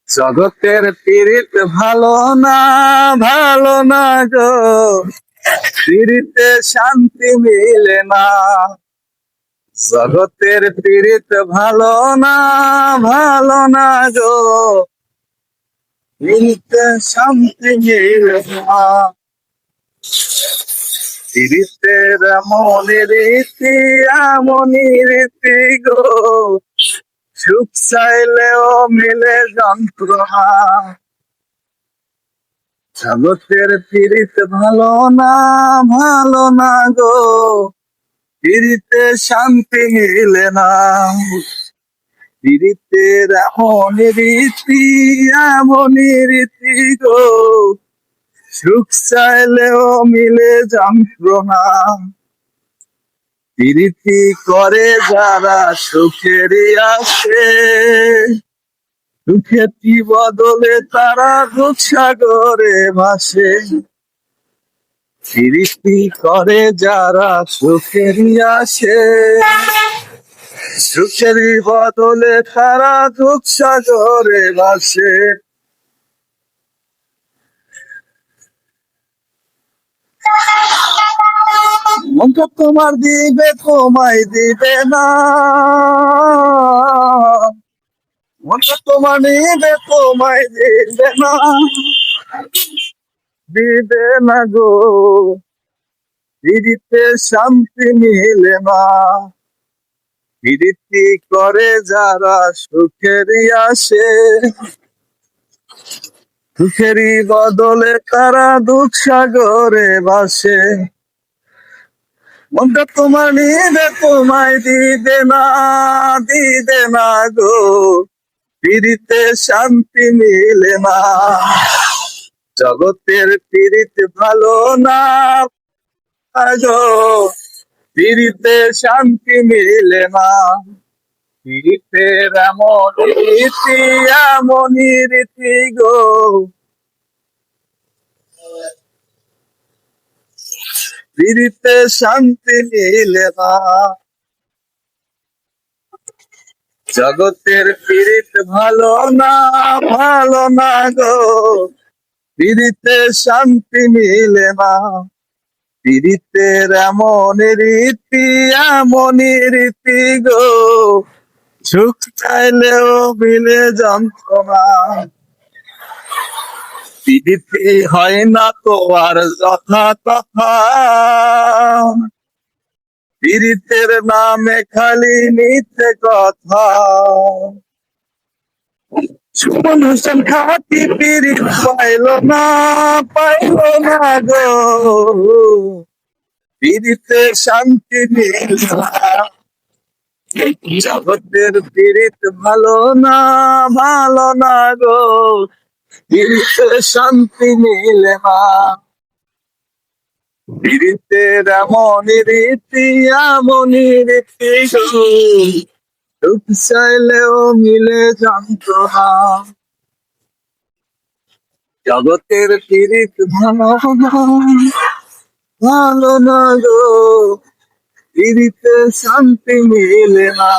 জগতের পীড়িত ভালো না, ভালো না গো, পীড়িতে শান্তি মিলে না। জগতের পীড়িত ভালো না, ভালো না গো, পীড়িতে শান্তি মিলে না। পীড়িতের এমনই রীতি, এমনই রীতি গো, সুখ চাইলেও মিলে যন্ত্রণা। জগতের পীড়িত ভালো না, ভালো না গো, পীড়িতে শান্তি মিলে না। পীড়িতের এমনই রীতি, এমনই রীতি গো, সুখ চাইলেও মিলে যন্ত্রণা। পীড়িতি করে যারা সুখেরই আসে, সুখেরই বদলে তারা দুঃখ সাগরে ভাসে। পীড়িতি করে যারা সুখেরই আসে, সুখেরই বদলে তারা দুঃখ সাগরে ভাসে। মনটা তোমার দিবে, তোমায় দিবে না। মনটা তোমার নিবে, তোমায় দিবে না, দিবে না গো। পীড়িতে শান্তি মিলে না। পীড়িতি করে যারা সুখেরই আসে, সুখেরই বদলে তারা দুঃখ সাগরে ভাসে। মনটা তোমার নিবে, তোমায় দিবে না, দিবে না গো। পীড়িতে শান্তি মিলে না। জগতের পীড়িত ভালো না গো, পীড়িতে শান্তি মিলে না। পীড়িতের এমন রীতি, এমনই রীতি গো, পীড়িতে শান্তি মিলে না। জগতের পীড়িত ভালো না, ভালো না গো, পীড়িতে শান্তি মিলে না। পীড়িতের এমন রীতি, এমনই রীতি গো, সুখ চাইলেও মিলে যন্ত্রণা। পীড়িতি হয় না তো আর যথা তথা, পীড়িতের নামে খালি মিথ্যে কথা। সুমন হোসেন খাঁটি পীড়িত পাইল না, পাইল না গো, পীড়িতে শান্তি মিলে না। জগতের পীড়িত ভালো না, ভালো না গো, পীড়িতে শান্তি মিলে না। পীড়িতের এমনই রীতি, এমনই রীতি গো, সুখ চাইলেও মিলে যন্ত্রণা। জগতের পীড়িত ভালো না, ভালো না গো, পীড়িতে শান্তি মিলে না।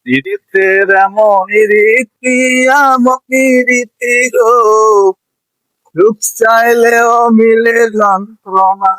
পীড়িতের এমনই রীতি, এমনই রীতি গো, সুখ চাইলেও মিলে যন্ত্রণা।